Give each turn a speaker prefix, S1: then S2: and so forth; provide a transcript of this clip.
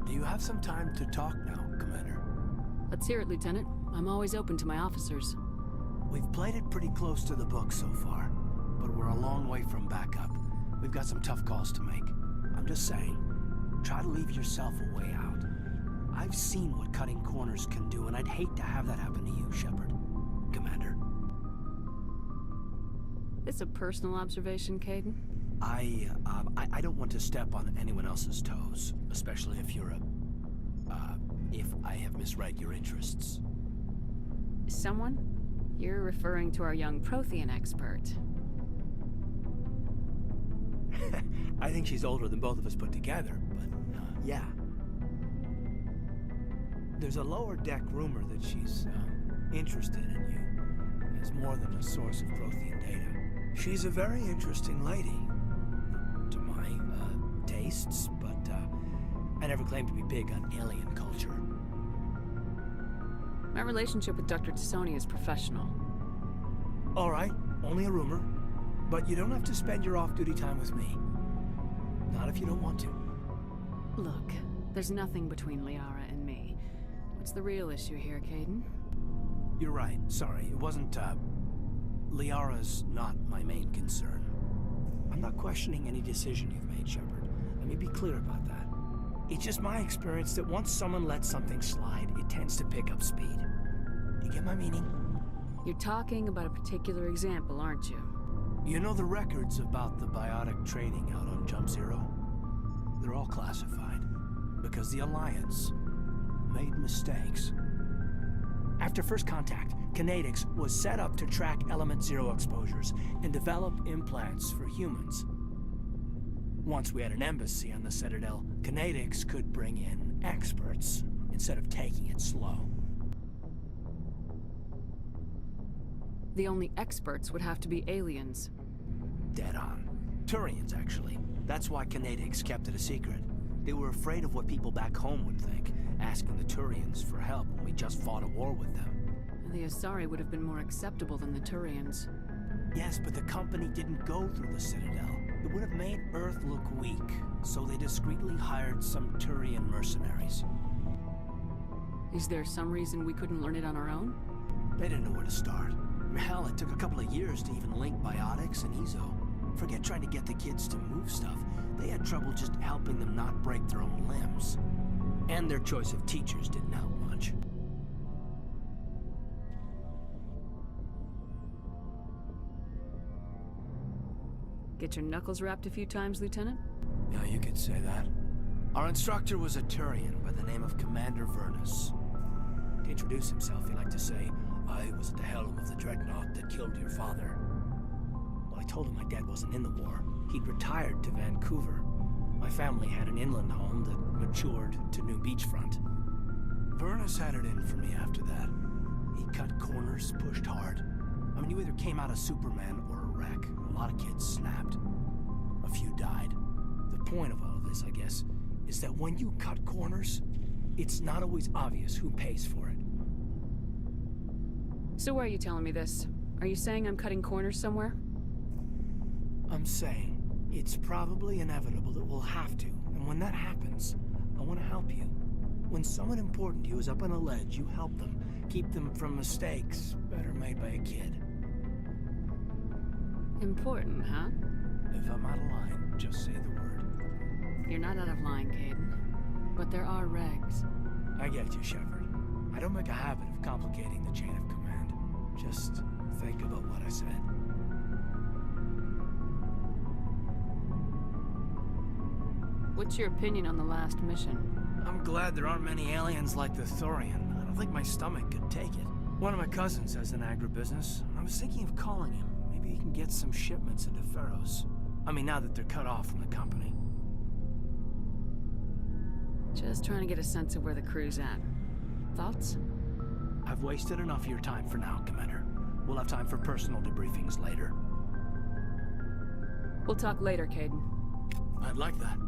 S1: Do you have some time to talk now, Commander?
S2: Let's hear it, Lieutenant. I'm always open to my officers.
S1: We've played it pretty close to the book so far, but we're a long way from backup. We've got some tough calls to make. I'm just saying, try to leave yourself a way out. I've seen what cutting corners can do, and I'd hate to have that happen to you, Shepard. Commander.
S2: This a personal observation, Kaidan?
S1: I don't want to step on anyone else's toes, especially if you're if I have misread your interests.
S2: Someone? You're referring to our young Prothean expert.
S1: I think she's older than both of us put together, but, yeah. There's a lower deck rumor that she's, interested in you as more than a source of Prothean data. She's a very interesting lady, to my, tastes, but, I never claimed to be big on alien culture.
S2: My relationship with Dr. T'Soni is professional.
S1: All right, only a rumor, but you don't have to spend your off-duty time with me. Not if you don't want to.
S2: Look, there's nothing between Liara and me. What's the real issue here, Kaidan?
S1: You're right, sorry. It wasn't, Liara's not my main concern. I'm not questioning any decision you've made, Shepard. Let me be clear about that. It's just my experience that once someone lets something slide, it tends to pick up speed. You get my meaning?
S2: You're talking about a particular example, aren't you?
S1: You know the records about the biotic trading out on Jump Zero? They're all classified, because the Alliance made mistakes. After first contact, Kinetics was set up to track Element Zero exposures and develop implants for humans. Once we had an embassy on the Citadel, Kinetics could bring in experts instead of taking it slow.
S2: The only experts would have to be aliens.
S1: Dead on. Thorians, actually. That's why Kinetics kept it a secret. They were afraid of what people back home would think, asking the Thorians for help when we just fought a war with them.
S2: The Asari would have been more acceptable than the Thorians.
S1: Yes, but the company didn't go through the Citadel. It would have made Earth look weak, so they discreetly hired some Thorian mercenaries.
S2: Is there some reason we couldn't learn it on our own?
S1: They didn't know where to start. Hell, it took a couple of years to even link biotics and Ezo. Forget trying to get the kids to move stuff. They had trouble just helping them not break their own limbs. And their choice of teachers didn't help much.
S2: Get your knuckles rapped a few times, Lieutenant?
S1: Yeah, you could say that. Our instructor was a Thorian by the name of Commander Feros. To introduce himself, he liked to say, "I was at the helm of the dreadnought that killed your father." Well, I told him my dad wasn't in the war. He'd retired to Vancouver. My family had an inland home that matured to new beachfront. Feros had it in for me after that. He cut corners, pushed hard. I mean, you either came out a Superman or a wreck. A lot of kids snapped. A few died. The point of all of this, I guess, is that when you cut corners, it's not always obvious who pays for it.
S2: So why are you telling me this? Are you saying I'm cutting corners somewhere?
S1: I'm saying it's probably inevitable that we'll have to, and when that happens, I want to help you. When someone important to you is up on a ledge, you help them, keep them from mistakes better made by a kid.
S2: Important, huh?
S1: If I'm out of line, just say the word.
S2: You're not out of line, Kaidan. But there are regs.
S1: I get you, Shepard. I don't make a habit of complicating the chain of command. Just think about what I said.
S2: What's your opinion on the last mission?
S1: I'm glad there aren't many aliens like the Thorian. I don't think my stomach could take it. One of my cousins has an agribusiness, and I was thinking of calling him. Maybe he can get some shipments into Feros. I mean, now that they're cut off from the company.
S2: Just trying to get a sense of where the crew's at. Thoughts?
S1: I've wasted enough of your time for now, Commander. We'll have time for personal debriefings later.
S2: We'll talk later, Kaidan.
S1: I'd like that.